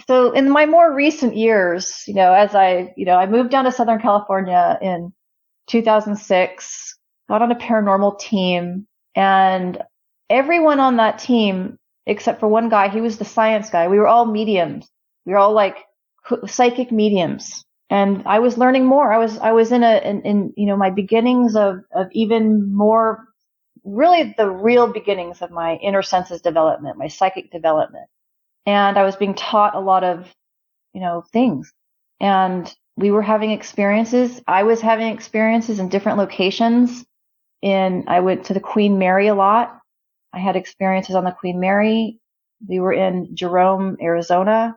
So in my more recent years, as I moved down to Southern California in 2006, got on a paranormal team, and everyone on that team, except for one guy, he was the science guy. We were all mediums. We were all like psychic mediums. And I was learning more. I was in my beginnings of even more, really the real beginnings of my inner senses development, my psychic development. And I was being taught a lot of, things. And we were having experiences. I was having experiences in different locations. I went to the Queen Mary a lot. I had experiences on the Queen Mary. We were in Jerome, Arizona.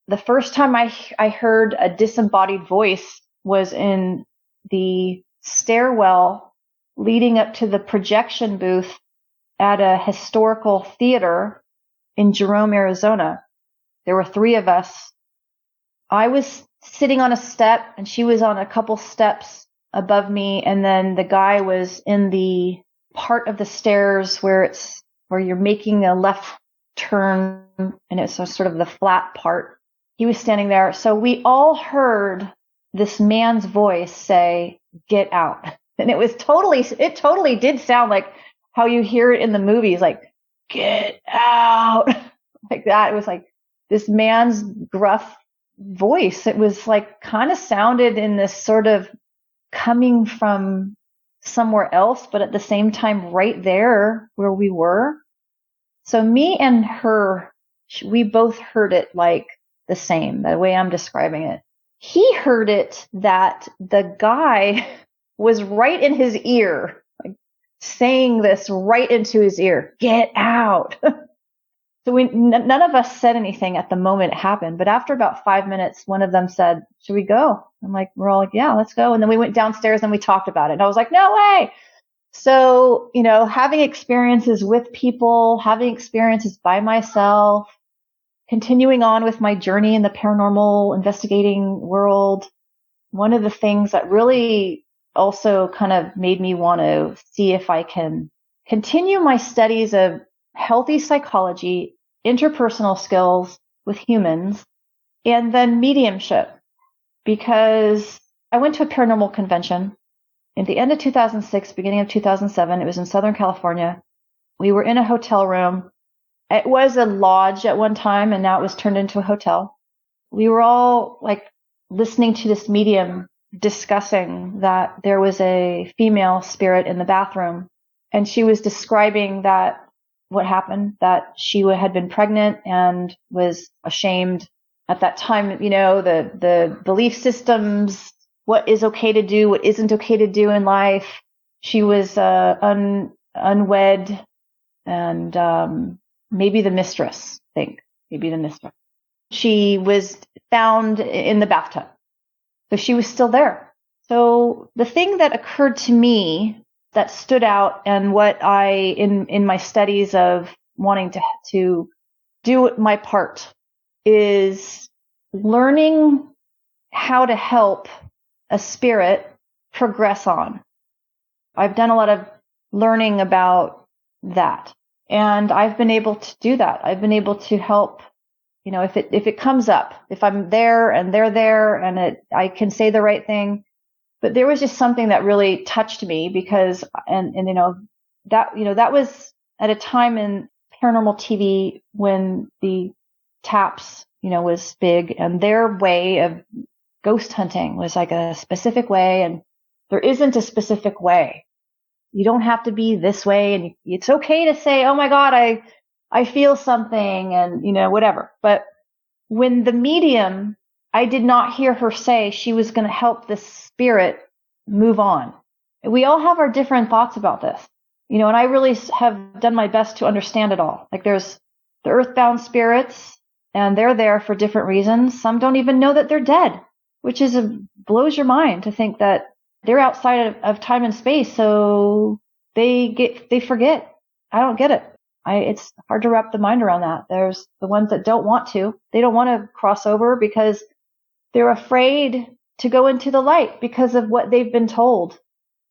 The first time I heard a disembodied voice was in the stairwell leading up to the projection booth at a historical theater in Jerome, Arizona. There were 3 of us. I was sitting on a step and she was on a couple steps above me, and then the guy was in the part of the stairs where you're making a left turn, and it's sort of the flat part. He was standing there. So we all heard this man's voice say, "Get out." And it totally did sound like how you hear it in the movies, like, "Get out." Like that. It was like this man's gruff voice. It was like kind of sounded in this sort of coming from somewhere else, but at the same time right there where we were. So me and her, we both heard it like the same, the way I'm describing it. He heard it that the guy was right in his ear, like saying this right into his ear, "Get out." So none of us said anything at the moment it happened, but after about 5 minutes, one of them said, "Should we go?" We're all like, "Yeah, let's go." And then we went downstairs and we talked about it. And I was like, "No way." So, having experiences with people, having experiences by myself, continuing on with my journey in the paranormal investigating world, one of the things that really also kind of made me want to see if I can continue my studies of healthy psychology, interpersonal skills with humans, and then mediumship. Because I went to a paranormal convention at the end of 2006, beginning of 2007. It was in Southern California. We were in a hotel room. It was a lodge at one time, and now it was turned into a hotel. We were all like listening to this medium discussing that there was a female spirit in the bathroom, and she was describing that what happened, that she had been pregnant and was ashamed at that time, the belief systems, what is okay to do, what isn't okay to do in life. She was unwed, and maybe the mistress, maybe the mistress. She was found in the bathtub. So she was still there. So the thing that occurred to me that stood out, and what I, in my studies of wanting to do my part, is learning how to help a spirit progress on. I've done a lot of learning about that, and I've been able to do that. I've been able to help, if it comes up, if I'm there and they're there and I can say the right thing. But there was just something that really touched me because, that was at a time in paranormal TV when the taps, was big, and their way of ghost hunting was like a specific way, and there isn't a specific way. You don't have to be this way, and it's okay to say, "Oh my God, I feel something," and, whatever. But when the medium, I did not hear her say she was going to help this spirit move on. We all have our different thoughts about this, and I really have done my best to understand it all. Like there's the earthbound spirits, and they're there for different reasons. Some don't even know that they're dead, which blows your mind to think that they're outside of time and space. So they forget. I don't get it. It's hard to wrap the mind around that. There's the ones that don't want to. They don't want to cross over because they're afraid to go into the light because of what they've been told,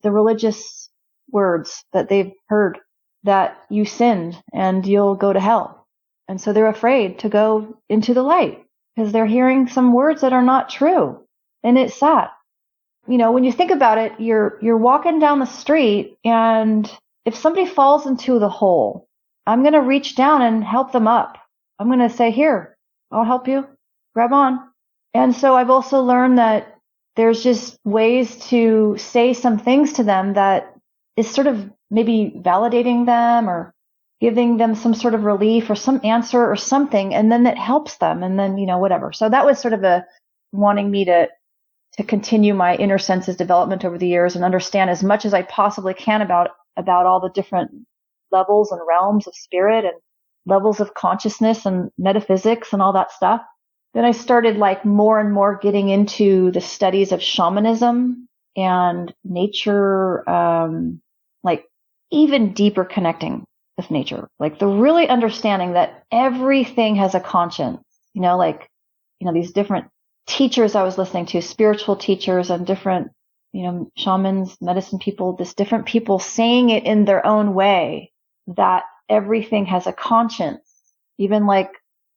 the religious words that they've heard, that you sinned and you'll go to hell. And so they're afraid to go into the light. because they're hearing some words that are not true. And it's sad. When you think about it, you're walking down the street, and if somebody falls into the hole, I'm going to reach down and help them up. I'm going to say, here, I'll help you. Grab on. And so I've also learned that there's just ways to say some things to them that is sort of maybe validating them or giving them some sort of relief or some answer or something, and then that helps them, and then, whatever. So that was sort of a wanting me to continue my inner senses development over the years and understand as much as I possibly can about all the different levels and realms of spirit and levels of consciousness and metaphysics and all that stuff. Then I started more and more getting into the studies of shamanism and nature, even deeper connecting with nature, the really understanding that everything has a conscience, these different teachers I was listening to, spiritual teachers and different, shamans, medicine people, different people saying it in their own way, that everything has a conscience, even like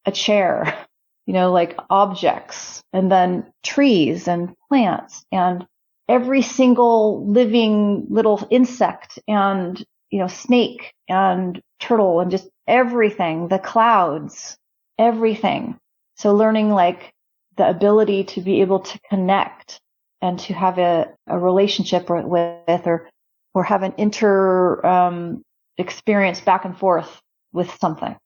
a chair, like objects, and then trees and plants and every single living little insect and, snake and turtle and just everything, the clouds, everything. So learning the ability to be able to connect and to have a relationship with or have an experience back and forth with something,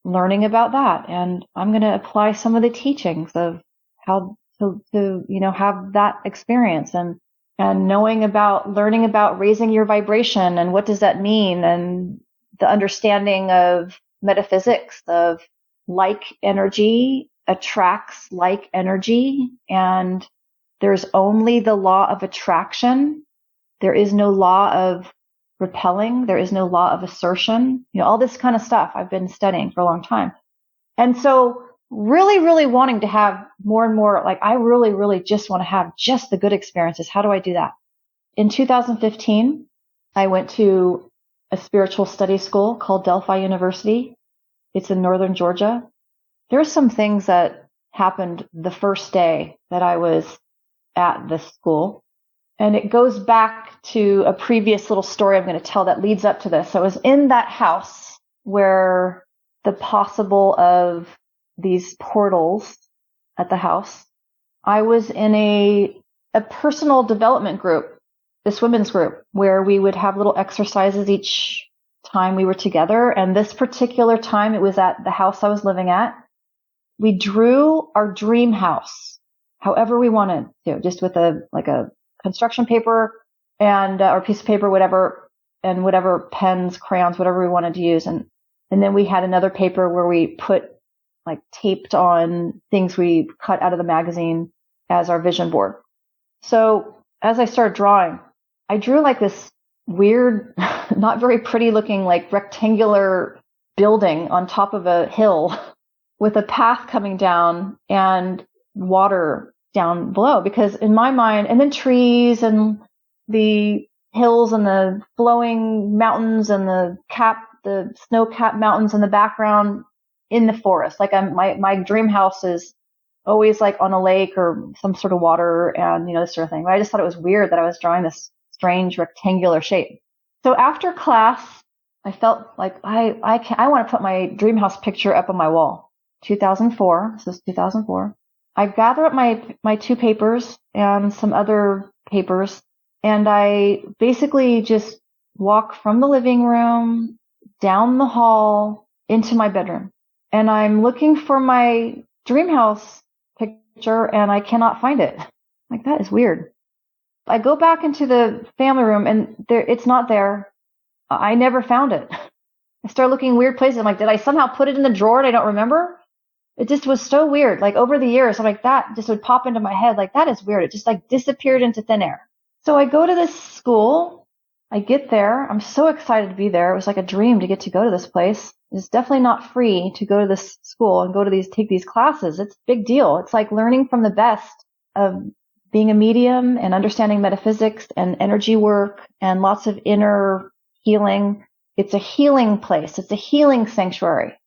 learning about that. And I'm going to apply some of the teachings of how to have that experience and learning about raising your vibration and what does that mean, and the understanding of metaphysics of like energy attracts like energy, and there's only the law of attraction. There is no law of repelling. There is no law of assertion. All this kind of stuff I've been studying for a long time. And so really, really wanting to have more and more, I really, really just want to have just the good experiences. How do I do that? In 2015, I went to a spiritual study school called Delphi University. It's in northern Georgia. There are some things that happened the first day that I was at this school. And it goes back to a previous little story I'm going to tell that leads up to this. So I was in that house where the possible of these portals at the house. I was in a personal development group, this women's group, where we would have little exercises each time we were together. And this particular time, it was at the house I was living at. We drew our dream house however we wanted to, just with a construction paper and or piece of paper, whatever, and whatever pens, crayons, whatever we wanted to use. And then we had another paper where we put taped on things we cut out of the magazine as our vision board. So as I started drawing, I drew this weird, not very pretty looking, rectangular building on top of a hill with a path coming down and water down below, because in my mind, and then trees and the hills and the flowing mountains and the snow-capped mountains in the background in the forest. My dream house is always on a lake or some sort of water and, this sort of thing. But I just thought it was weird that I was drawing this strange rectangular shape. So after class, I felt I want to put my dream house picture up on my wall. 2004. This is 2004. I gather up my two papers and some other papers, and I basically just walk from the living room down the hall into my bedroom. And I'm looking for my dream house picture, and I cannot find it. That is weird. I go back into the family room, and it's not there. I never found it. I start looking in weird places. I'm did I somehow put it in the drawer and I don't remember? It just was so weird. Over the years, I'm that just would pop into my head. That is weird. It just disappeared into thin air. So I go to this school. I get there. I'm so excited to be there. It was a dream to get to go to this place. It's definitely not free to go to this school and take these classes. It's a big deal. It's learning from the best of being a medium and understanding metaphysics and energy work and lots of inner healing. It's a healing place. It's a healing sanctuary.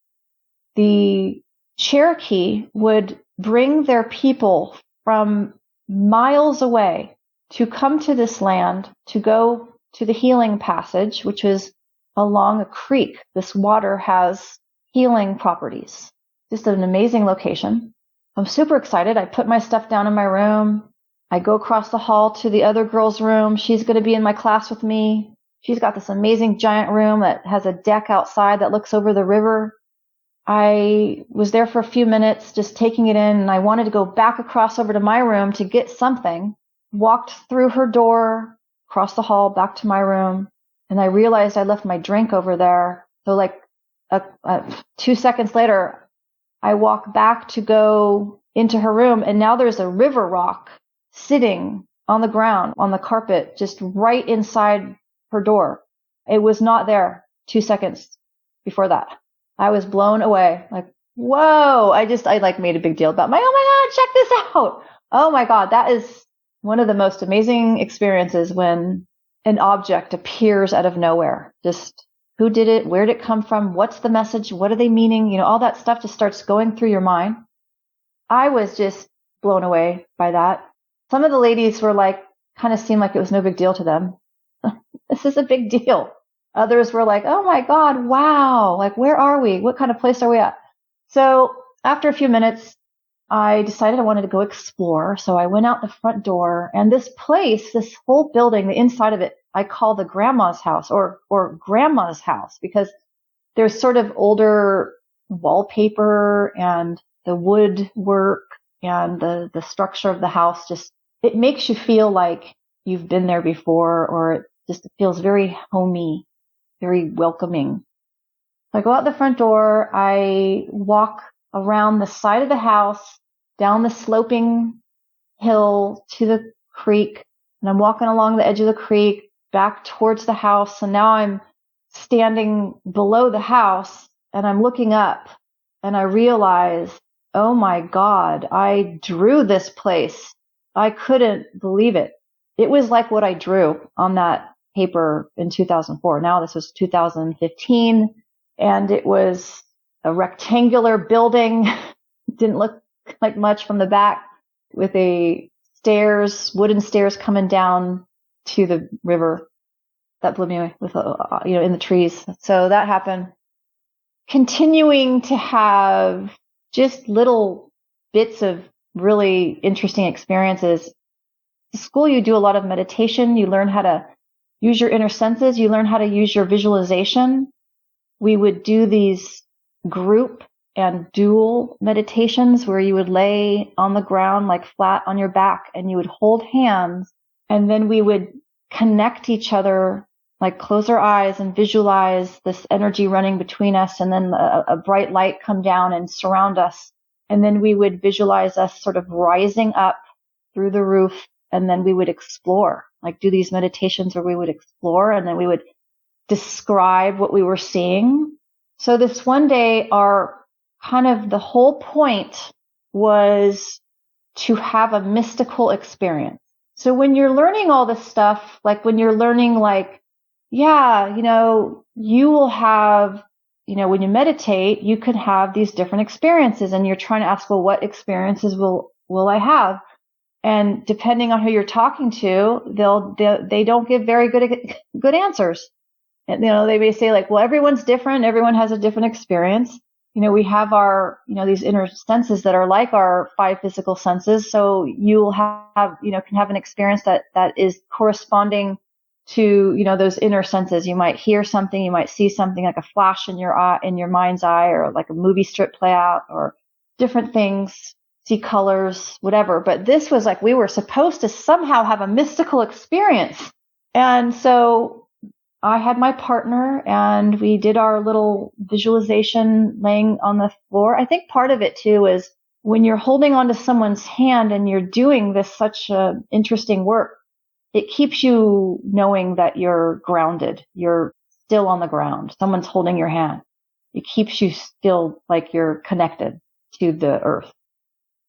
The Cherokee would bring their people from miles away to come to this land, to go to the healing passage, which is along a creek. This water has healing properties. Just an amazing location. I'm super excited. I put my stuff down in my room. I go across the hall to the other girl's room. She's going to be in my class with me. She's got this amazing giant room that has a deck outside that looks over the river. I was there for a few minutes just taking it in, and I wanted to go back across over to my room to get something. Walked through her door, across the hall, back to my room, and I realized I left my drink over there. So like 2 seconds later, I walk back to go into her room, and now there's a river rock sitting on the ground, on the carpet, just right inside her door. It was not there 2 seconds before that. I was blown away. Like, whoa. I like made a big deal about oh my God, check this out. Oh my God. That is one of the most amazing experiences when an object appears out of nowhere. Just who did it? Where did it come from? What's the message? What are they meaning? All that stuff just starts going through your mind. I was just blown away by that. Some of the ladies were kind of seemed like it was no big deal to them. This is a big deal. Others were like, oh my God, wow. Like, where are we? What kind of place are we at? So after a few minutes, I decided I wanted to go explore. So I went out the front door, and this place, this whole building, the inside of it, I call the grandma's house or grandma's house, because there's sort of older wallpaper and the woodwork and the structure of the house. Just, it makes you feel like you've been there before, or it feels very homey, very welcoming. I go out the front door. I walk around the side of the house, down the sloping hill to the creek, and I'm walking along the edge of the creek back towards the house. And now I'm standing below the house, and I'm looking up, and I realize, oh my God, I drew this place. I couldn't believe it. It was like what I drew on that paper in 2004. Now this was 2015, and it was a rectangular building. It didn't look like much from the back, with wooden stairs coming down to the river. That blew me away with, in the trees. So that happened. Continuing to have just little bits of really interesting experiences. In school, you do a lot of meditation. You learn how to use your inner senses. You learn how to use your visualization. We would do these group and dual meditations where you would lay on the ground, like flat on your back, and you would hold hands, and then we would connect each other, like close our eyes and visualize this energy running between us, and then a bright light come down and surround us. And then we would visualize us sort of rising up through the roof, and then we would explore, like do these meditations where we would explore, and then we would describe what we were seeing. So this one day, the whole point was to have a mystical experience. So when you're learning all this stuff, like when you're learning you will have, when you meditate, you could have these different experiences, and you're trying to ask, well, what experiences will I have? And depending on who you're talking to, they don't give very good answers. And, they may say well, everyone's different. Everyone has a different experience. We have our, these inner senses that are like our 5 physical senses. So you'll have, can have an experience that is corresponding to, those inner senses. You might hear something, you might see something like a flash in your eye, in your mind's eye, or like a movie strip play out, or different things, see colors, whatever. But this was we were supposed to somehow have a mystical experience. And so I had my partner, and we did our little visualization laying on the floor. I think part of it too is when you're holding onto someone's hand and you're doing this such interesting work, it keeps you knowing that you're grounded. You're still on the ground. Someone's holding your hand. It keeps you still like you're connected to the earth.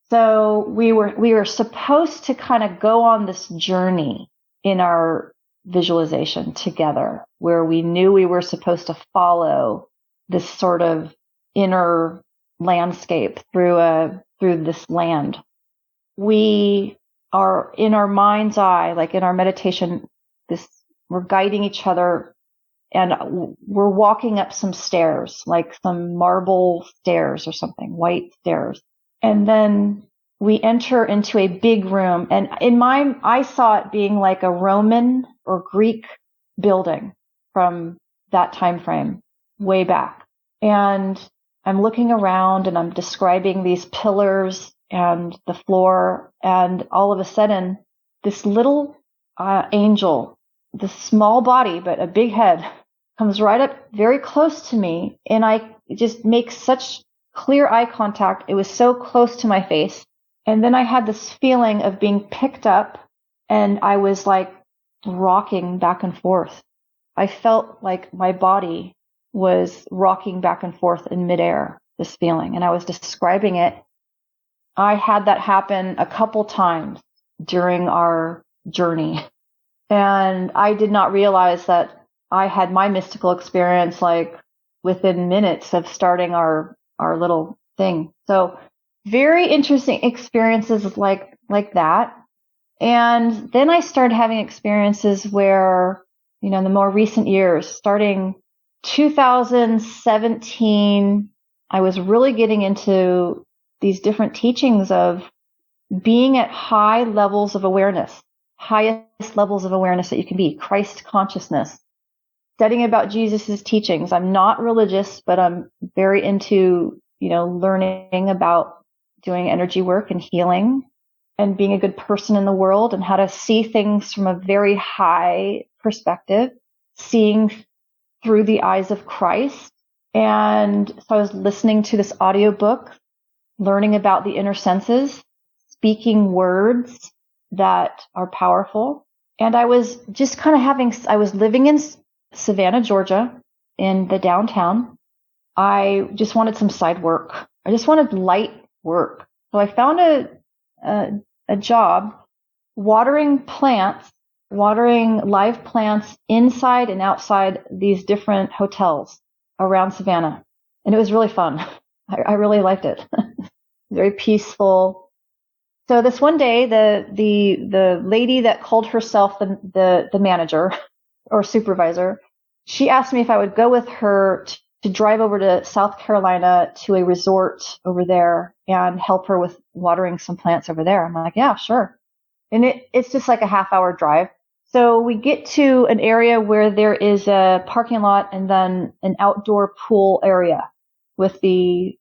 So we were supposed to kind of go on this journey in our visualization together, where we knew we were supposed to follow this sort of inner landscape, through this land. We are in our mind's eye, like in our meditation, we're guiding each other, and we're walking up some stairs, like some marble stairs or something, white stairs. And then we enter into a big room, and I saw it being like a Roman or Greek building from that time frame way back. And I'm looking around and I'm describing these pillars and the floor, and all of a sudden this little angel, this small body but a big head, comes right up very close to me, and I just make such clear eye contact. It was so close to my face. And then I had this feeling of being picked up, and I was like rocking back and forth. I felt like my body was rocking back and forth in midair, this feeling, and I was describing it. I had that happen a couple times during our journey, and I did not realize that I had my mystical experience like within minutes of starting our little thing. So very interesting experiences like that. And then I started having experiences where, in the more recent years, starting 2017, I was really getting into these different teachings of being at high levels of awareness, highest levels of awareness that you can be, Christ consciousness, studying about Jesus's teachings. I'm not religious, but I'm very into, learning about doing energy work and healing and being a good person in the world, and how to see things from a very high perspective, seeing through the eyes of Christ. And so I was listening to this audiobook, learning about the inner senses, speaking words that are powerful. And I was just kind of I was living in Savannah, Georgia, in the downtown. I just wanted some side work. I just wanted light work. So I found a job watering live plants inside and outside these different hotels around Savannah. And it was really fun. I really liked it. Very peaceful. So this one day, the lady that called herself the manager or supervisor, she asked me if I would go with her to drive over to South Carolina to a resort over there and help her with watering some plants over there. I'm like, yeah, sure. And it's just like a half-hour drive. So we get to an area where there is a parking lot and then an outdoor pool area with the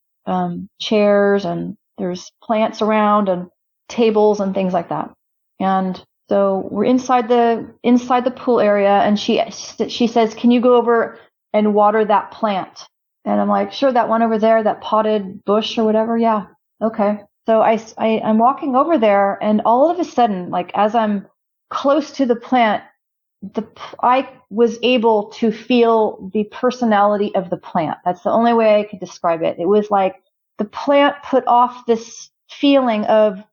chairs, and there's plants around and tables and things like that. And so we're inside the pool area, and she says, "Can you go over and water that plant?" And I'm like, "Sure, that one over there, that potted bush or whatever." Yeah, okay. So I'm walking over there, and all of a sudden, like as I'm close to the plant, I was able to feel the personality of the plant. That's the only way I could describe it. It was like the plant put off this feeling of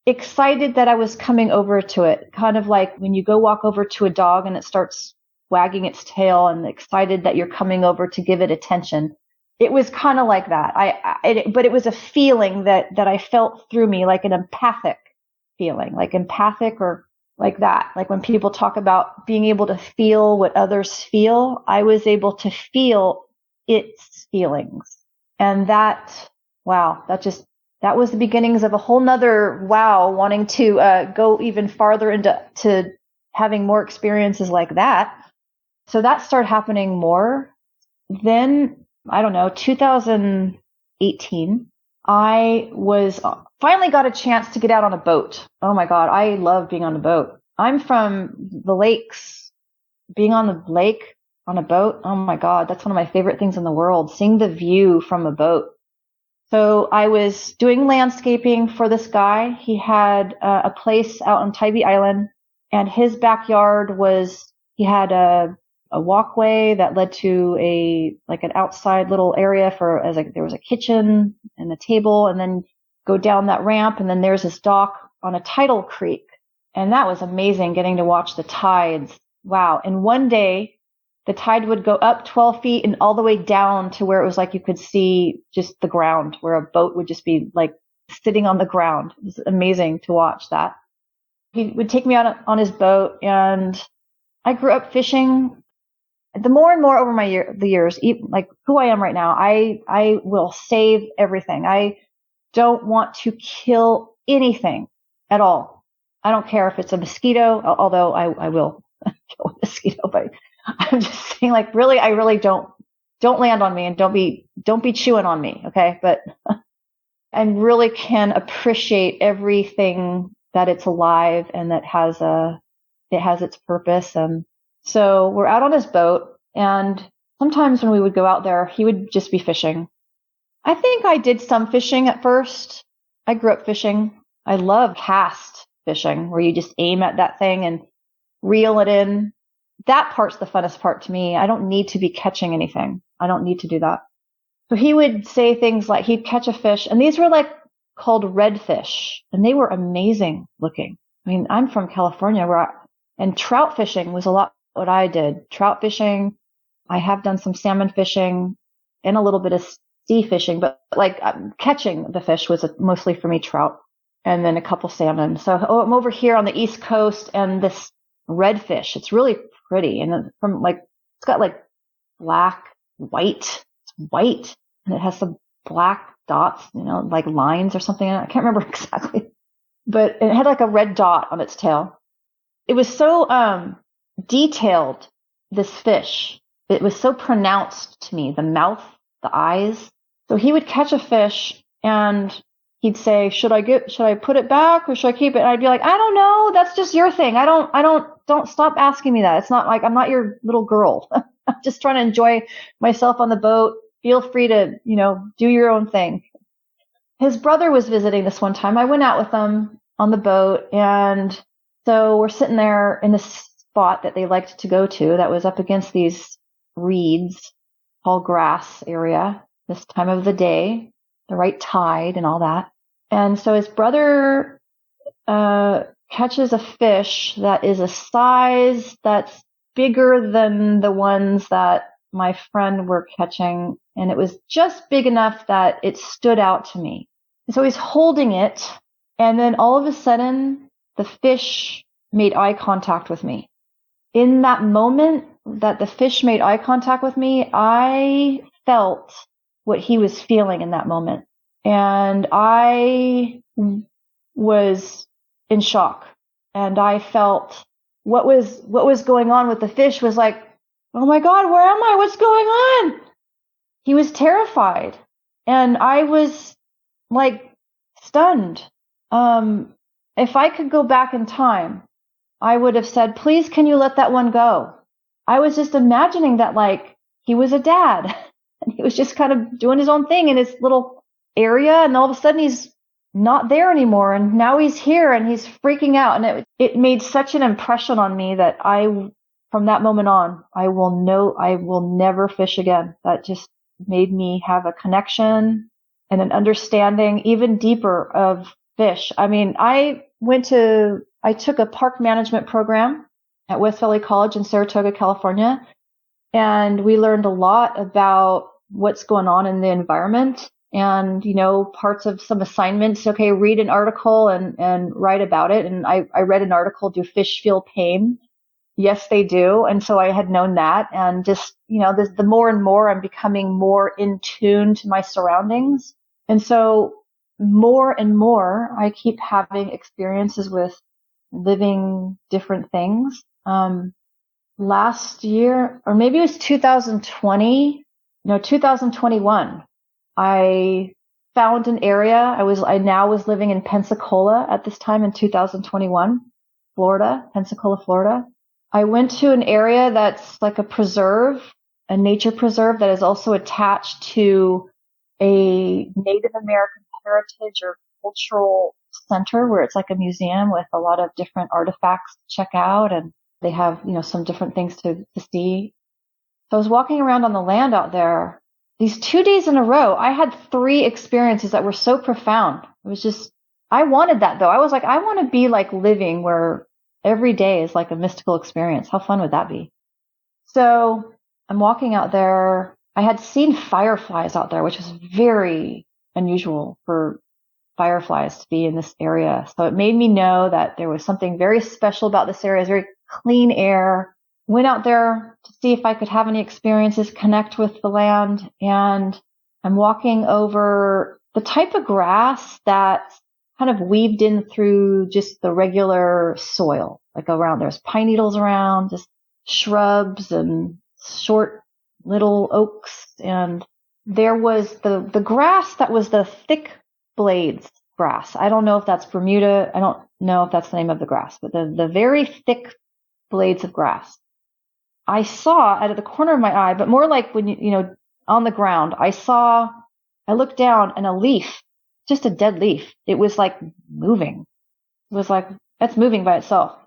excited that I was coming over to it. Kind of like when you go walk over to a dog and it starts wagging its tail, and excited that you're coming over to give it attention. It was kind of like that. But it was a feeling that I felt through me, like an empathic feeling, like empathic or like that. Like when people talk about being able to feel what others feel, I was able to feel its feelings. And that was the beginnings of a whole nother wanting to go even farther into having more experiences like that. So that started happening more. Then, I don't know, 2018, I finally got a chance to get out on a boat. Oh my God, I love being on a boat. I'm from the lakes. Being on the lake on a boat, oh my God, that's one of my favorite things in the world, seeing the view from a boat. So I was doing landscaping for this guy. He had a place out on Tybee Island, and his backyard he had a walkway that led to an outside little area there was a kitchen and a table, and then go down that ramp, and then there's this dock on a tidal creek. And that was amazing, getting to watch the tides. Wow. And one day the tide would go up 12 feet and all the way down to where it was like you could see just the ground, where a boat would just be like sitting on the ground. It was amazing to watch that. He would take me out on his boat, and I grew up fishing. The more and more over the years, like who I am right now, I will save everything. I don't want to kill anything at all. I don't care if it's a mosquito, although I will kill a mosquito, but I'm just saying, like, really, I really don't land on me, and don't be chewing on me. Okay. But I really can appreciate everything that it's alive and that it has its purpose. And so we're out on his boat, and sometimes when we would go out there, he would just be fishing. I think I did some fishing at first. I grew up fishing. I love cast fishing, where you just aim at that thing and reel it in. That part's the funnest part to me. I don't need to be catching anything. I don't need to do that. So he would say things like he'd catch a fish, and these were like called redfish, and they were amazing looking. I mean, I'm from California, and trout fishing was a lot what I did. Trout fishing. I have done some salmon fishing and a little bit of sea fishing, but like catching the fish was mostly for me trout, and then a couple salmon. So I'm over here on the East Coast, and this redfish, it's really pretty, and it's got like black, white. It's white, and it has some black dots, like lines or something. I can't remember exactly, but it had like a red dot on its tail. It was so detailed, this fish. It was so pronounced to me, the mouth, the eyes. So he would catch a fish, and he'd say, should I put it back, or should I keep it? And I'd be like, I don't know. That's just your thing. Don't stop asking me that. It's not like I'm not your little girl. I'm just trying to enjoy myself on the boat. Feel free to, do your own thing. His brother was visiting this one time. I went out with him on the boat, and so we're sitting there in this spot that they liked to go to that was up against these reeds, tall grass area, this time of the day, the right tide and all that. And so his brother catches a fish that is a size that's bigger than the ones that my friend were catching, and it was just big enough that it stood out to me. And so he's holding it, and then all of a sudden, the fish made eye contact with me. In that moment that the fish made eye contact with me, I felt what he was feeling in that moment. And I was in shock. And I felt what was going on with the fish was like, oh my God, where am I? What's going on? He was terrified. And I was like stunned. If I could go back in time, I would have said, please, can you let that one go? I was just imagining that like he was a dad and he was just kind of doing his own thing in his little area. And all of a sudden he's not there anymore. And now he's here and he's freaking out. And it made such an impression on me that from that moment on, I will never fish again. That just made me have a connection and an understanding even deeper of fish. I mean, I took a park management program at West Valley College in Saratoga, California, and we learned a lot about what's going on in the environment and, parts of some assignments. Okay, read an article and write about it. And I read an article, do fish feel pain? Yes, they do. And so I had known that. And just, the more and more I'm becoming more in tune to my surroundings. And so more and more I keep having experiences with living different things. Last year, or maybe it was 2021, I found an area. I now was living in Pensacola at this time in 2021, Pensacola, Florida. I went to an area that's like a preserve, a nature preserve that is also attached to a Native American heritage or cultural center where it's like a museum with a lot of different artifacts to check out, and they have, some different things to see. So I was walking around on the land out there. These 2 days in a row, I had 3 experiences that were so profound. It was just, I wanted that though. I was like, I want to be like living where every day is like a mystical experience. How fun would that be? So I'm walking out there. I had seen fireflies out there, which was very unusual for fireflies to be in this area. So it made me know that there was something very special about this area. It was very clean air. Went out there to see if I could have any experiences, connect with the land. And I'm walking over the type of grass that's kind of weaved in through just the regular soil, like around. There's pine needles around, just shrubs and short little oaks. And there was the grass that was the thick blades grass. I don't know if that's Bermuda. I don't know if that's the name of the grass, but the very thick blades of grass. I saw out of the corner of my eye, but more like when on the ground, I looked down and a leaf, just a dead leaf. It was like moving. It was like, that's moving by itself.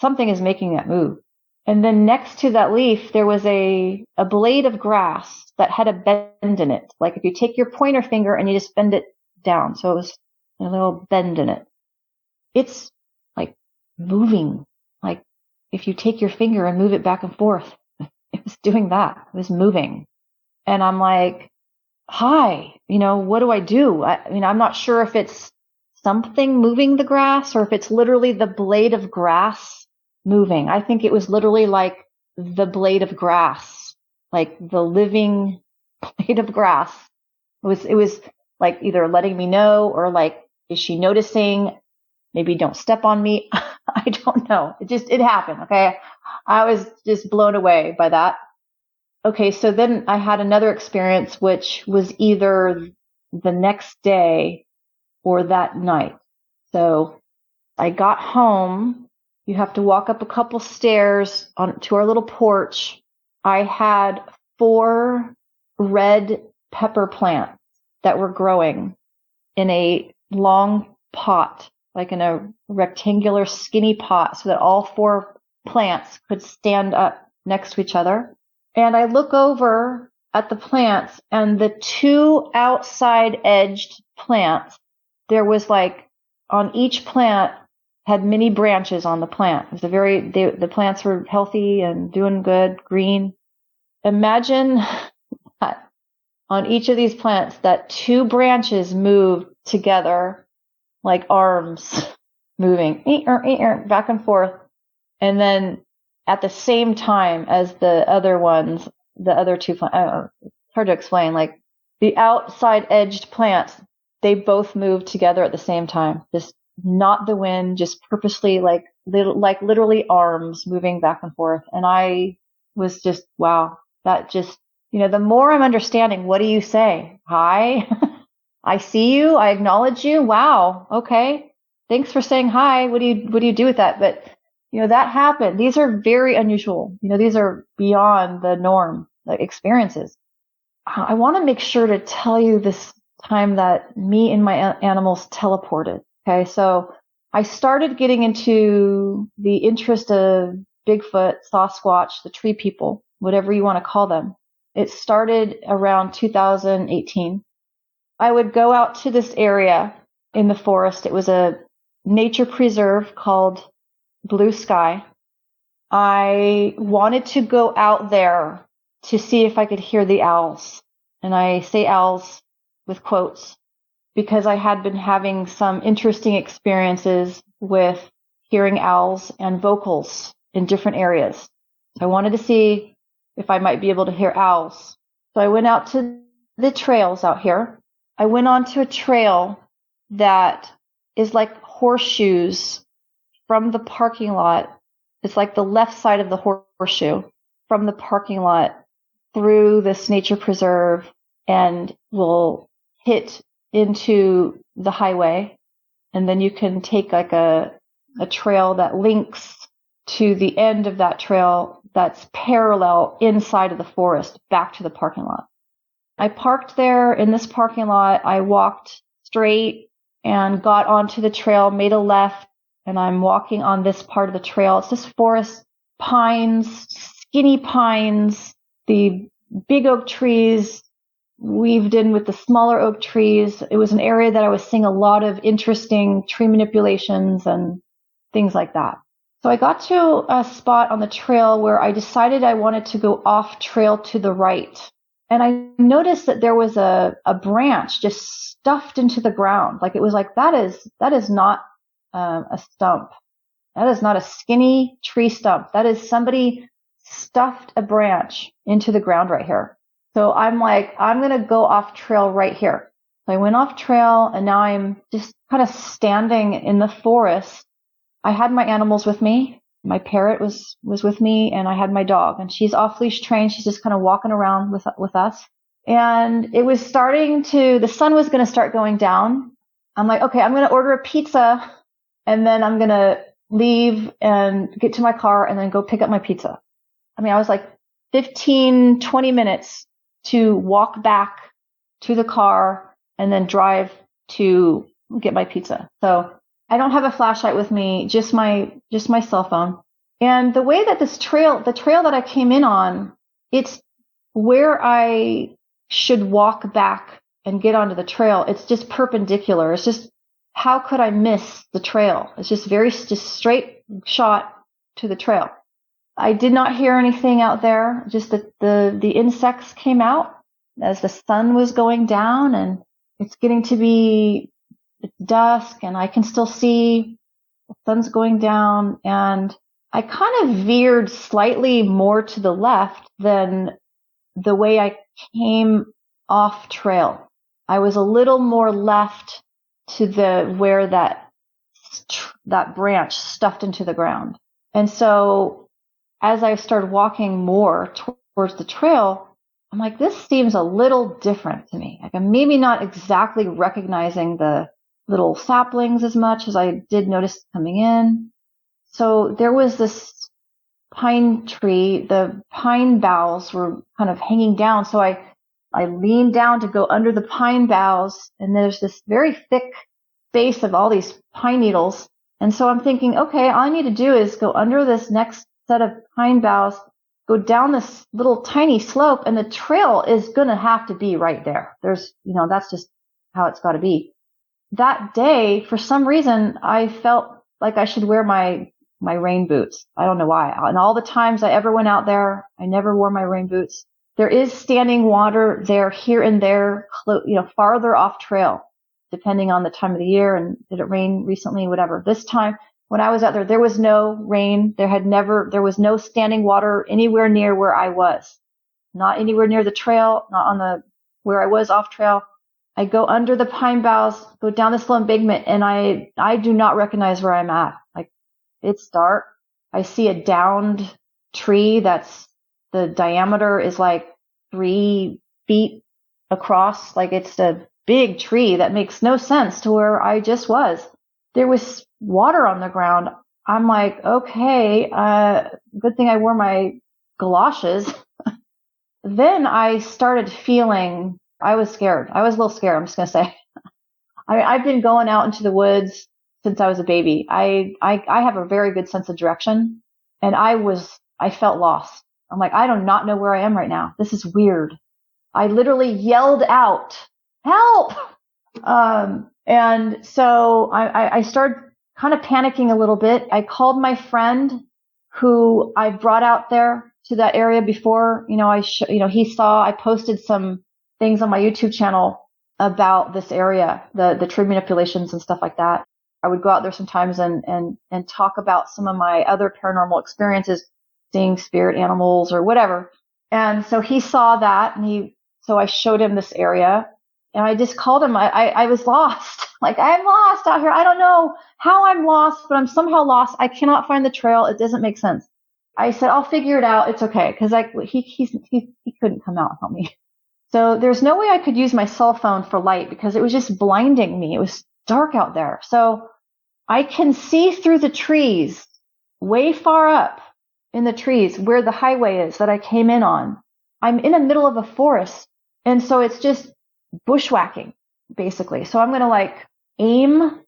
Something is making that move. And then next to that leaf, there was a blade of grass that had a bend in it. Like if you take your pointer finger and you just bend it down. So it was a little bend in it. It's like moving. Like if you take your finger and move it back and forth, it was doing that. It was moving. And I'm like, hi, what do I do? I'm not sure if it's something moving the grass or if it's literally the blade of grass moving. I think it was literally like the blade of grass, like the living blade of grass. It was like either letting me know or like, is she noticing? Maybe don't step on me. I don't know. It happened. Okay. I was just blown away by that. Okay. So then I had another experience, which was either the next day or that night. So I got home. You have to walk up a couple stairs to our little porch. I had 4 red pepper plants that were growing in a long pot, like in a rectangular skinny pot, so that all 4 plants could stand up next to each other. And I look over at the plants, and the 2 outside edged plants, there was like on each plant had many branches on the plant. It was the plants were healthy and doing good, green. Imagine that on each of these plants that 2 branches moved together like arms moving back and forth. And then at the same time as the other ones, the other 2 plants, it's hard to explain, like the outside edged plants, they both moved together at the same time. Just not the wind, just purposely like literally arms moving back and forth. And I was just, wow, that just, the more I'm understanding, what do you say? Hi, I see you. I acknowledge you. Wow. Okay. Thanks for saying hi. What do you do with that? But, that happened. These are very unusual. These are beyond the norm, like experiences. I want to make sure to tell you this time that me and my animals teleported. Okay. So I started getting into the interest of Bigfoot, Sasquatch, the tree people, whatever you want to call them. It started around 2018. I would go out to this area in the forest. It was a nature preserve called Blue Sky. I wanted to go out there to see if I could hear the owls. And I say owls with quotes because I had been having some interesting experiences with hearing owls and vocals in different areas. I wanted to see if I might be able to hear owls. So I went out to the trails out here. I went onto a trail that is like horseshoes from the parking lot. It's like the left side of the horseshoe from the parking lot through this nature preserve and will hit into the highway. And then you can take like a trail that links to the end of that trail that's parallel inside of the forest back to the parking lot. I parked there in this parking lot. I walked straight and got onto the trail, made a left, and I'm walking on this part of the trail. It's this forest, pines, skinny pines, the big oak trees weaved in with the smaller oak trees. It was an area that I was seeing a lot of interesting tree manipulations and things like that. So I got to a spot on the trail where I decided I wanted to go off trail to the right. And I noticed that there was a branch just stuffed into the ground. Like it was like, that is not a stump. That is not a skinny tree stump. That is somebody stuffed a branch into the ground right here. So I'm like, I'm going to go off trail right here. So I went off trail and now I'm just kind of standing in the forest. I had my animals with me. My parrot was with me and I had my dog and she's off leash trained. She's just kind of walking around with us. And it was the sun was going to start going down. I'm like, okay, I'm going to order a pizza and then I'm going to leave and get to my car and then go pick up my pizza. I mean, I was like 15, 20 minutes to walk back to the car and then drive to get my pizza. So I don't have a flashlight with me, just my cell phone. And the way that the trail that I came in on, it's where I should walk back and get onto the trail. It's just perpendicular. It's just, how could I miss the trail? It's just just straight shot to the trail. I did not hear anything out there. Just the insects came out as the sun was going down and it's getting to be dusk and I can still see the sun's going down and I kind of veered slightly more to the left than the way I came off trail. I was a little more left to where that branch stuffed into the ground. And so as I started walking more towards the trail, I'm like, this seems a little different to me. Like I'm maybe not exactly recognizing the little saplings as much as I did notice coming in. So there was this pine tree. The pine boughs were kind of hanging down. So I leaned down to go under the pine boughs and there's this very thick base of all these pine needles. And so I'm thinking, okay, all I need to do is go under this next set of pine boughs, go down this little tiny slope, and the trail is going to have to be right there. That's just how it's got to be. That day, for some reason, I felt like I should wear my rain boots. I don't know why. And all the times I ever went out there, I never wore my rain boots. There is standing water there, here and there, farther off trail, depending on the time of the year. And did it rain recently? Whatever. This time, when I was out there was no rain. There was no standing water anywhere near where I was. Not anywhere near the trail, not on where I was off trail. I go under the pine boughs, go down this little embankment, and I do not recognize where I'm at. Like, it's dark. I see a downed tree the diameter is like 3 feet across. Like, it's a big tree that makes no sense to where I just was. There was water on the ground. I'm like, okay, good thing I wore my galoshes. Then I started feeling, I was scared. I was a little scared, I'm just going to say. I've been going out into the woods since I was a baby. I have a very good sense of direction, and I felt lost. I'm like, I do not know where I am right now. This is weird. I literally yelled out, help! And so I started kind of panicking a little bit. I called my friend who I brought out there to that area before. He saw I posted some things on my YouTube channel about this area, the tree manipulations and stuff like that. I would go out there sometimes and talk about some of my other paranormal experiences, seeing spirit animals or whatever. And so he saw that, so I showed him this area, and I just called him. I was lost. Like, I'm lost out here. I don't know how I'm lost, but I'm somehow lost. I cannot find the trail. It doesn't make sense. I said, I'll figure it out. It's okay. Cause he couldn't come out and help me. So there's no way I could use my cell phone for light because it was just blinding me. It was dark out there. So I can see through the trees way far up in the trees where the highway is that I came in on. I'm in the middle of a forest. And so it's just bushwhacking, basically. So I'm going to aim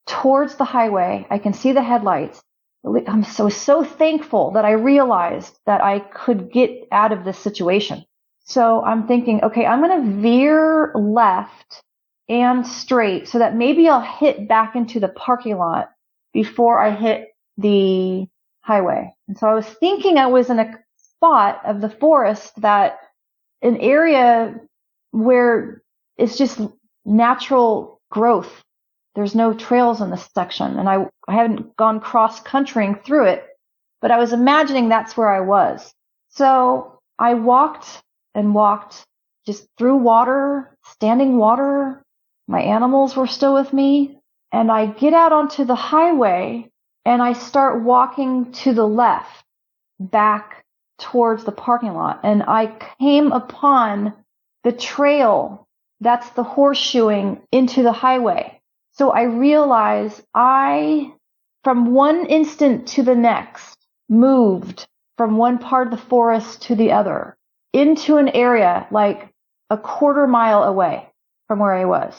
towards the highway. I can see the headlights. I'm so thankful that I realized that I could get out of this situation. So I'm thinking, okay, I'm going to veer left and straight so that maybe I'll hit back into the parking lot before I hit the highway. And so I was thinking I was in a spot of the forest that an area where it's just natural growth. There's no trails in this section. And I haven't gone cross-countrying through it, but I was imagining that's where I was. So I walked and walked just through water, standing water. My animals were still with me. And I get out onto the highway and I start walking to the left, back towards the parking lot. And I came upon the trail that's the horseshoeing into the highway. So I realized from one instant to the next, moved from one part of the forest to the other into an area like a quarter mile away from where I was.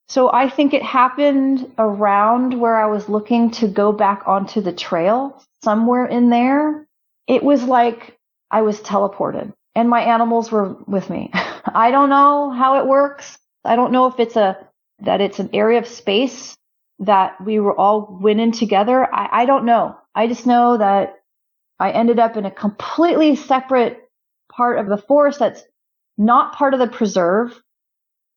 So I think it happened around where I was looking to go back onto the trail, somewhere in there. It was like I was teleported and my animals were with me. I don't know how it works. I don't know if it's an area of space that we were all went in together. I don't know. I just know that I ended up in a completely separate part of the forest that's not part of the preserve.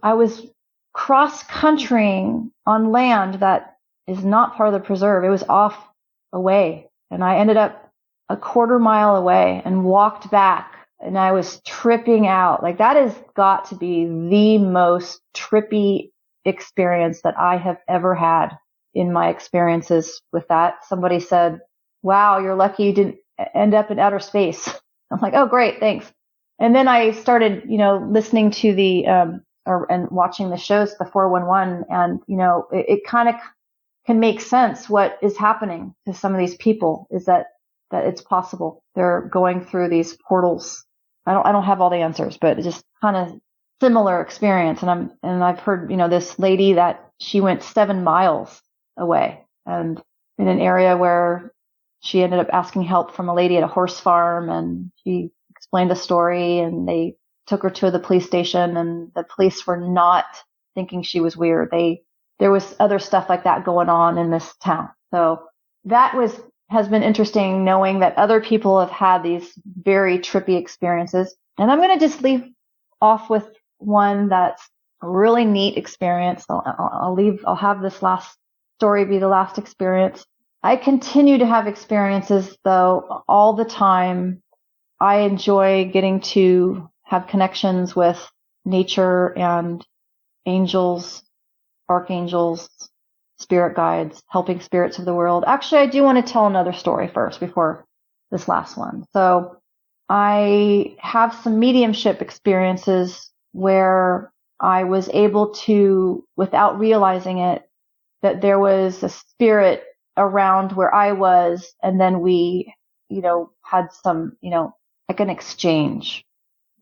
I was cross-countrying on land that is not part of the preserve. It was off away. And I ended up a quarter mile away and walked back. And I was tripping out. Like, that has got to be the most trippy experience that I have ever had in my experiences with that. Somebody said, wow, you're lucky you didn't end up in outer space. I'm like, oh, great, thanks. And then I started, listening to and watching the shows, the 411, and, it kind of can make sense what is happening to some of these people is that it's possible. They're going through these portals. I don't have all the answers, but it's just kind of similar experience. And I've heard, this lady that she went 7 miles away and in an area where she ended up asking help from a lady at a horse farm, and she explained the story, and they took her to the police station, and the police were not thinking she was weird. There was other stuff like that going on in this town. So that has been interesting, knowing that other people have had these very trippy experiences. And I'm going to just leave off with one that's a really neat experience. I'll have this last story be the last experience. I continue to have experiences, though, all the time. I enjoy getting to have connections with nature and angels, archangels, spirit guides, helping spirits of the world. Actually, I do want to tell another story first before this last one. So I have some mediumship experiences where I was able to, without realizing it, that there was a spirit around where I was, and then we, had some, like an exchange.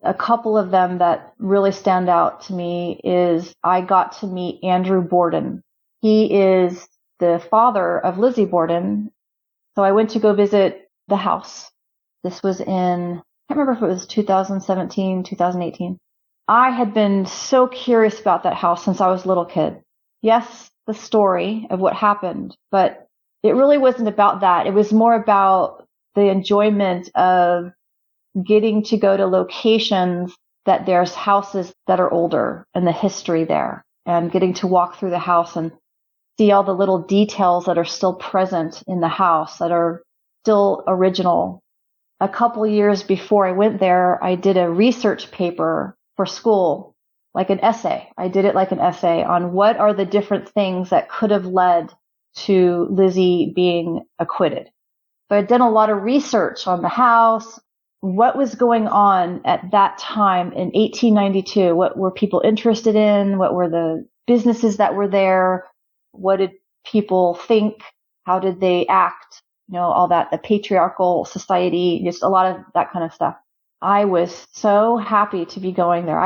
A couple of them that really stand out to me is I got to meet Andrew Borden. He is the father of Lizzie Borden. So I went to go visit the house. This was I can't remember if it was 2017, 2018. I had been so curious about that house since I was a little kid. Yes, the story of what happened, but it really wasn't about that. It was more about the enjoyment of getting to go to locations that there's houses that are older and the history there, and getting to walk through the house and see all the little details that are still present in the house that are still original. A couple years before I went there, I did a research paper for school, like an essay. I did it like an essay on what are the different things that could have led to Lizzie being acquitted. So I'd done a lot of research on the house, what was going on at that time in 1892, what were people interested in, what were the businesses that were there, what did people think, how did they act, all that, the patriarchal society, just a lot of that kind of stuff. I was so happy to be going there.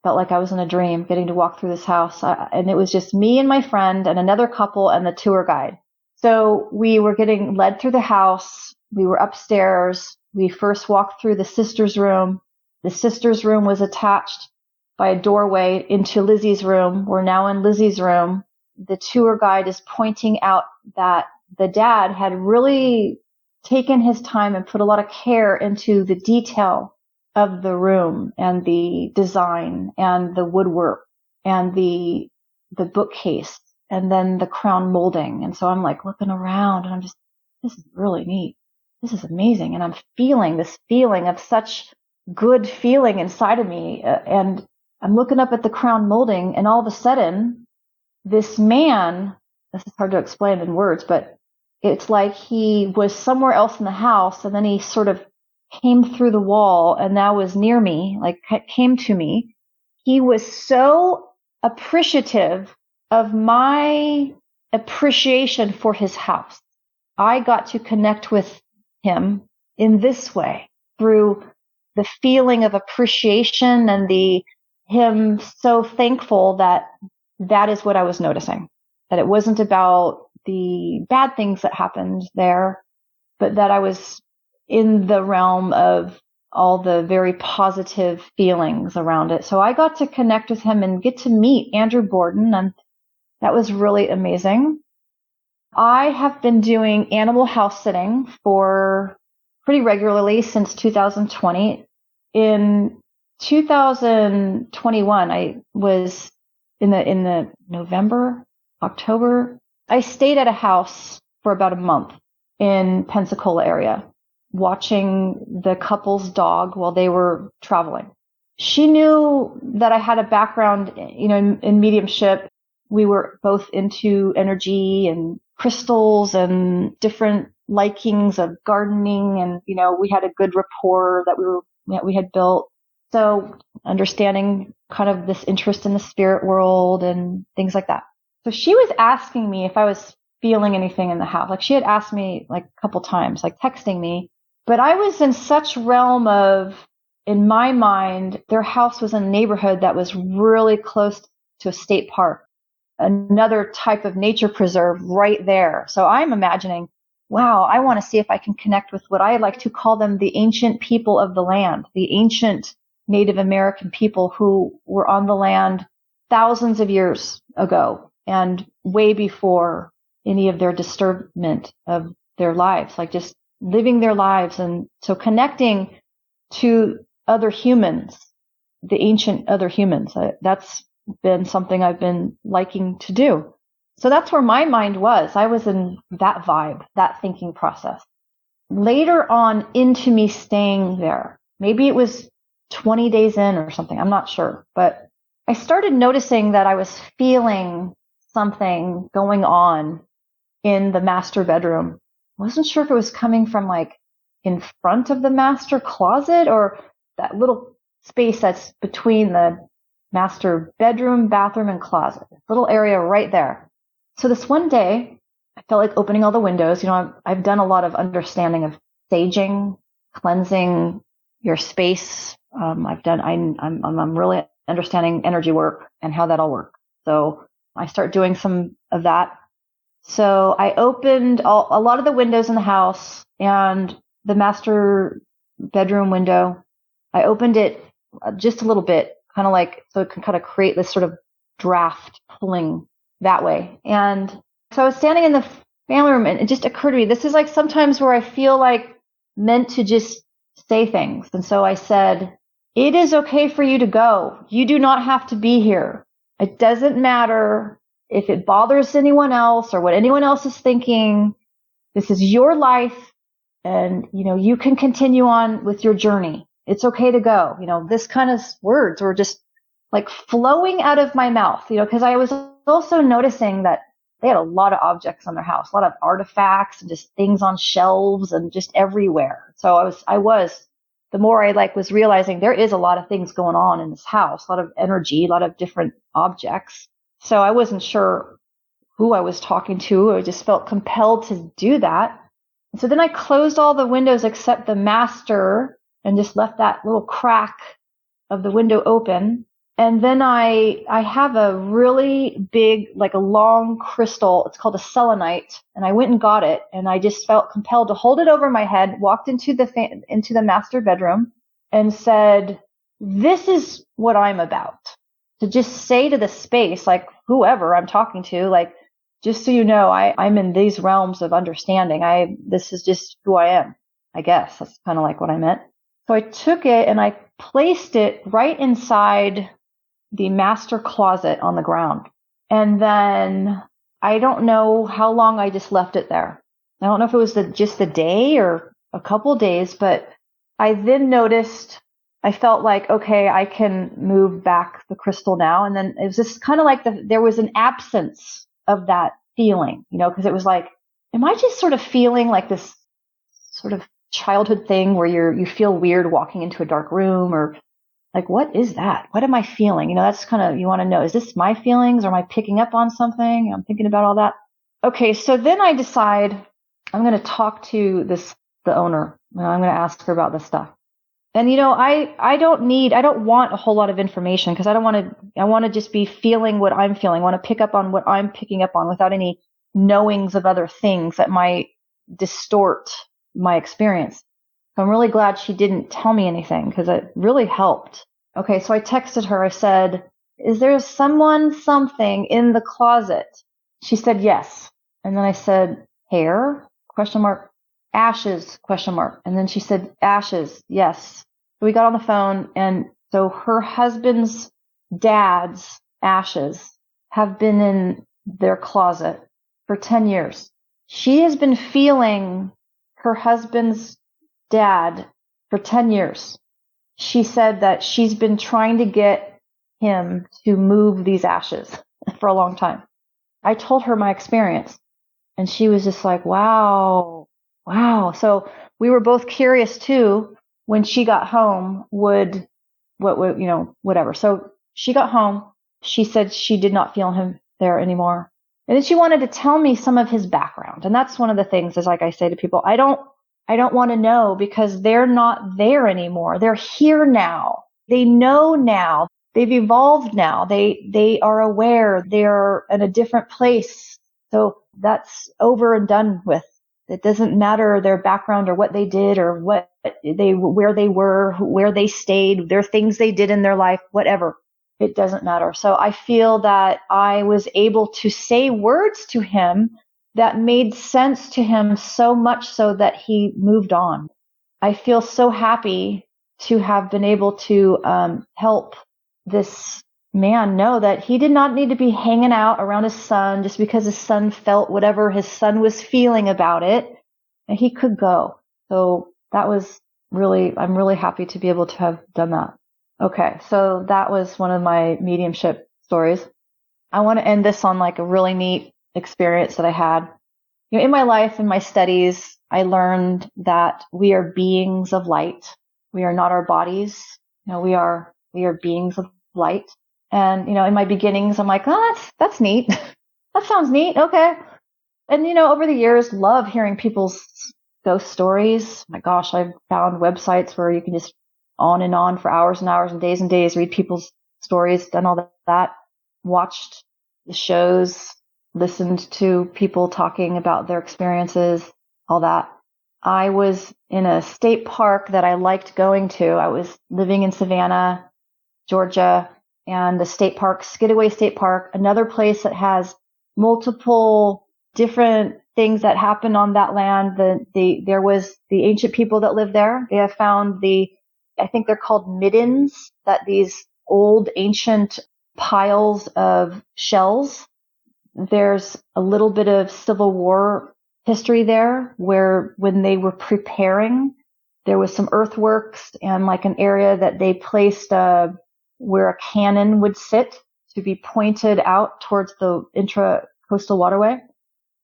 Felt like I was in a dream getting to walk through this house. And it was just me and my friend and another couple and the tour guide. So we were getting led through the house. We were upstairs. We first walked through the sister's room. The sister's room was attached by a doorway into Lizzie's room. We're now in Lizzie's room. The tour guide is pointing out that the dad had really taken his time and put a lot of care into the detail of the room and the design and the woodwork and the bookcase and then the crown molding. And so I'm like looking around and I'm just, this is really neat. This is amazing. And I'm feeling this feeling of such good feeling inside of me. And I'm looking up at the crown molding, and all of a sudden, this man, this is hard to explain in words, but it's like he was somewhere else in the house, and then he sort of came through the wall and now was near me, like came to me. He was so appreciative of my appreciation for his house. I got to connect with him in this way, through the feeling of appreciation and him so thankful that is what I was noticing. That it wasn't about the bad things that happened there, but that I was in the realm of all the very positive feelings around it. So I got to connect with him and get to meet Andrew Borden, and that was really amazing. I have been doing animal house sitting for pretty regularly since 2020. In 2021, I was in the November, October, I stayed at a house for about a month in Pensacola area, watching the couple's dog while they were traveling. She knew that I had a background, in mediumship. We were both into energy and crystals and different likings of gardening, and we had a good rapport that we had built. So understanding kind of this interest in the spirit world and things like that. So she was asking me if I was feeling anything in the house. Like she had asked me like a couple times, like texting me, but I was in such realm of, in my mind, their house was in a neighborhood that was really close to a state park, another type of nature preserve right there. So I'm imagining, wow, I want to see if I can connect with what I like to call them the ancient people of the land, the ancient Native American people who were on the land thousands of years ago and way before any of their disturbance of their lives, like just living their lives. And so connecting to other humans, the ancient other humans, that's been something I've been liking to do. So that's where my mind was. I was in that vibe, that thinking process. Later on into me staying there, maybe it was 20 days in or something, I'm not sure, but I started noticing that I was feeling something going on in the master bedroom. I wasn't sure if it was coming from like in front of the master closet or that little space that's between the master bedroom, bathroom, and closet. Little area right there. So this one day, I felt like opening all the windows. I've done a lot of understanding of saging, cleansing your space. I'm really understanding energy work and how that all works. So I start doing some of that. So I opened a lot of the windows in the house, and the master bedroom window, I opened it just a little bit, kind of like, so it can kind of create this sort of draft pulling that way. And so I was standing in the family room, and it just occurred to me, this is like sometimes where I feel like meant to just say things. And so I said, it is okay for you to go. You do not have to be here. It doesn't matter if it bothers anyone else or what anyone else is thinking. This is your life, and you can continue on with your journey. It's okay to go. This kind of words were just like flowing out of my mouth, because I was also noticing that they had a lot of objects in their house, a lot of artifacts and just things on shelves and just everywhere. So I was the more I was realizing there is a lot of things going on in this house, a lot of energy, a lot of different objects. So I wasn't sure who I was talking to. I just felt compelled to do that. And so then I closed all the windows except the master and just left that little crack of the window open. And then I have a really big, like a long crystal. It's called a selenite. And I went and got it. And I just felt compelled to hold it over my head, walked into the master bedroom and said, this is what I'm about. To just say to the space, like whoever I'm talking to, like, just so you know, I'm in these realms of understanding. This is just who I am. I guess that's kind of like what I meant. So I took it and I placed it right inside the master closet on the ground. And then I don't know how long I just left it there. I don't know if it was just the day or a couple days, but I then noticed, I felt like, okay, I can move back the crystal now. And then it was just kind of like there was an absence of that feeling, because it was like, am I just sort of feeling like this sort of childhood thing where you feel weird walking into a dark room, or like, what is that? What am I feeling? That's kind of, you want to know, is this my feelings or am I picking up on something? I'm thinking about all that. Okay. So then I decide I'm going to talk to the owner, and I'm going to ask her about this stuff. And, I don't want a whole lot of information, because I want to just be feeling what I'm feeling. I want to pick up on what I'm picking up on without any knowings of other things that might distort my experience. So I'm really glad she didn't tell me anything, because it really helped. Okay, so I texted her. I said, is there something in the closet? She said yes. And then I said, hair? ? Ashes? ? And then she said, ashes, yes. So we got on the phone, and so her husband's dad's ashes have been in their closet for 10 years. She has been feeling her husband's dad for 10 years. She said that she's been trying to get him to move these ashes for a long time. I told her my experience, and she was just like, wow. So we were both curious too, when she got home, whatever. So she got home. She said she did not feel him there anymore. And then she wanted to tell me some of his background. And that's one of the things, is like I say to people, I don't want to know, because they're not there anymore. They're here now. They know now. They've evolved now. They are aware. They're in a different place. So that's over and done with. It doesn't matter their background or what they did or where they were, where they stayed, their things they did in their life, whatever. It doesn't matter. So I feel that I was able to say words to him that made sense to him, so much so that he moved on. I feel so happy to have been able to help this man know that he did not need to be hanging out around his son just because his son felt whatever his son was feeling about it, and he could go. So that was I'm really happy to be able to have done that. Okay, so that was one of my mediumship stories. I want to end this on like a really neat experience that I had. In my life, in my studies, I learned that we are beings of light. We are not our bodies. We are beings of light. And, in my beginnings, I'm like, oh, that's neat. That sounds neat. Okay. And, over the years, love hearing people's ghost stories. My gosh, I've found websites where you can just on and on for hours and hours and days, read people's stories, done all that, watched the shows, listened to people talking about their experiences, all that. I was in a state park that I liked going to. I was living in Savannah, Georgia, and the state park, Skidaway State Park, another place that has multiple different things that happened on that land. There was the ancient people that lived there. They have found I think they're called middens, that these old ancient piles of shells. There's a little bit of Civil War history there, where when they were preparing, there was some earthworks and like an area that they placed where a cannon would sit to be pointed out towards the intra-coastal waterway.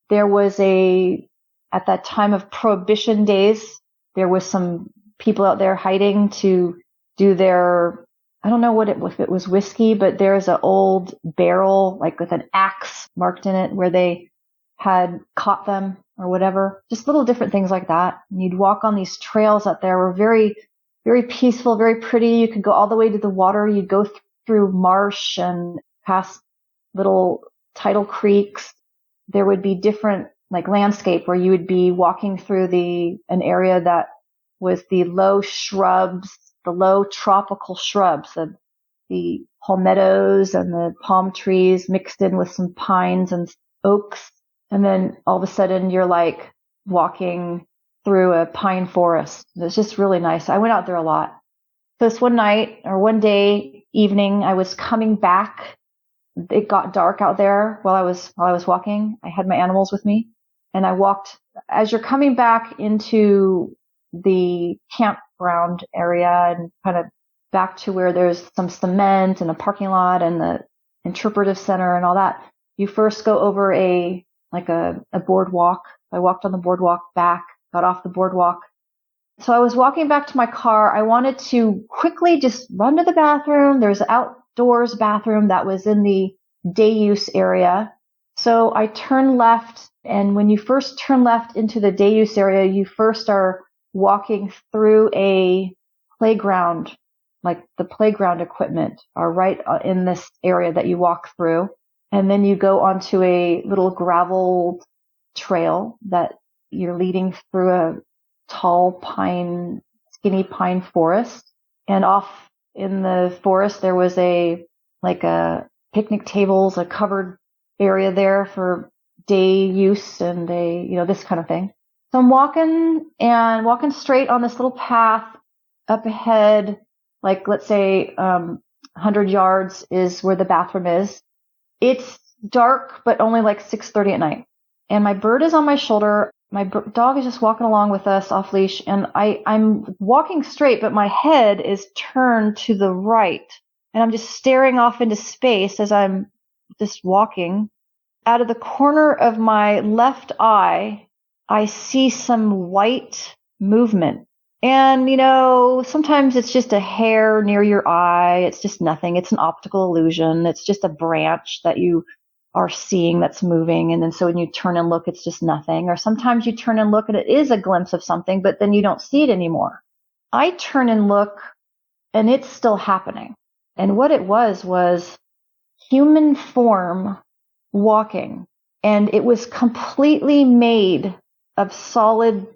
There was at that time of Prohibition days, there was some people out there hiding to do their, I don't know if it was whiskey, but there's an old barrel, like with an axe marked in it, where they had caught them or whatever. Just little different things like that. And you'd walk on these trails out there, were very, very peaceful, very pretty. You could go all the way to the water. You'd go through marsh and past little tidal creeks. There would be different like landscape where you would be walking through an area that was the low shrubs, the low tropical shrubs, the palmettos and the palm trees mixed in with some pines and oaks. And then all of a sudden you're like walking through a pine forest. It's just really nice. I went out there a lot. So this one night or one day evening, I was coming back. It got dark out there while I was walking. I had my animals with me, and I walked. As you're coming back into the campground area and kind of back to where there's some cement and a parking lot and the interpretive center and all that, you first go over a boardwalk. I walked on the boardwalk back, got off the boardwalk. So I was walking back to my car. I wanted to quickly just run to the bathroom. There's an outdoors bathroom that was in the day use area. So I turned left, and when you first turn left into the day use area, you first are walking through a playground, like the playground equipment are right in this area that you walk through. And then you go onto a little gravel trail that you're leading through a tall skinny pine forest. And off in the forest, there was a picnic tables, a covered area there for day use and this kind of thing. So I'm walking straight on this little path up ahead, like let's say 100 yards is where the bathroom is. It's dark, but only like 6:30 at night. And my bird is on my shoulder. My dog is just walking along with us off leash, and I'm walking straight, but my head is turned to the right. And I'm just staring off into space as I'm just walking. Out of the corner of my left eye, I see some white movement. And, sometimes it's just a hair near your eye. It's just nothing. It's an optical illusion. It's just a branch that you are seeing that's moving. And then so when you turn and look, it's just nothing. Or sometimes you turn and look and it is a glimpse of something, but then you don't see it anymore. I turn and look and it's still happening. And what it was human form walking. And it was completely made of solid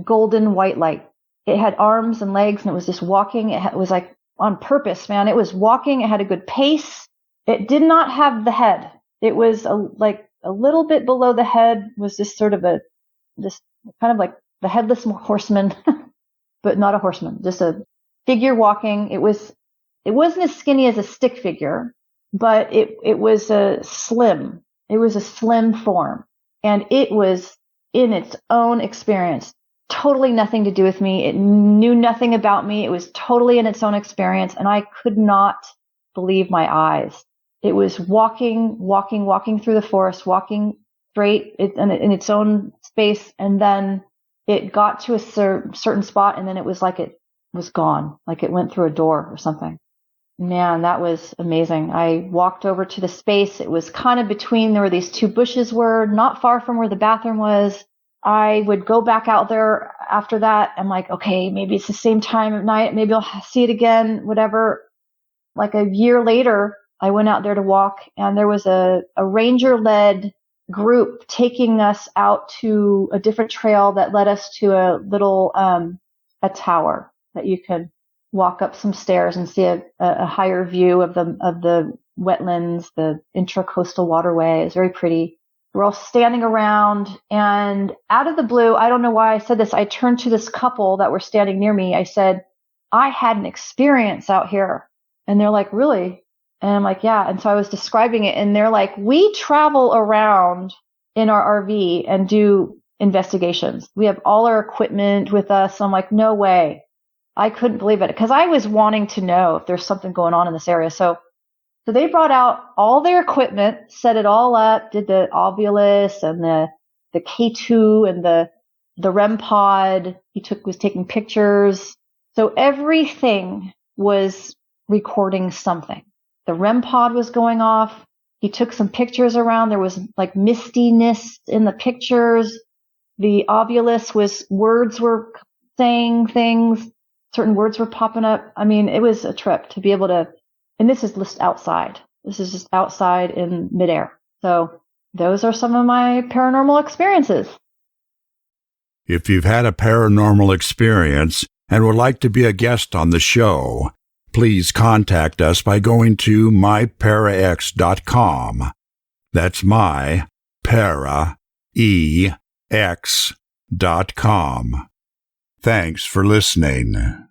golden white light. It had arms and legs, and it was just walking. It was like on purpose, man. It was walking. It had a good pace. It did not have the head. It was like a little bit below the head was this sort of this kind of like the headless horseman, but not a horseman, just a figure walking. It wasn't as skinny as a stick figure, but it was a slim. It was a slim form, and it was in its own experience. Totally nothing to do with me. It knew nothing about me. It was totally in its own experience, and I could not believe my eyes. It was walking through the forest, walking straight in its own space, and then it got to a certain spot, and then it was like it was gone, like it went through a door or something. Man, that was amazing. I walked over to the space. It was kind of between where these two bushes were, not far from where the bathroom was. I would go back out there after that. I'm like, okay, maybe it's the same time of night. Maybe I'll see it again, whatever. Like a year later, I went out there to walk, and there was a ranger-led group taking us out to a different trail that led us to a little a tower that you could walk up some stairs and see a higher view of the wetlands, the intracoastal waterway. It's very pretty. We're all standing around, and out of the blue, I don't know why I said this, I turned to this couple that were standing near me. I said, I had an experience out here. And they're like, really? And I'm like, yeah. And so I was describing it, and they're like, we travel around in our RV and do investigations. We have all our equipment with us. So I'm like, no way. I couldn't believe it, because I was wanting to know if there's something going on in this area. So they brought out all their equipment, set it all up, did the Ovilus and the K2 and the REM pod. Was taking pictures. So everything was recording something. The REM pod was going off. He took some pictures around. There was like mistiness in the pictures. The Ovilus words were saying things. Certain words were popping up. I mean, it was a trip to be able to, and this is just outside. This is just outside in midair. So those are some of my paranormal experiences. If you've had a paranormal experience and would like to be a guest on the show, please contact us by going to myparax.com. That's my, paraex.com. Thanks for listening.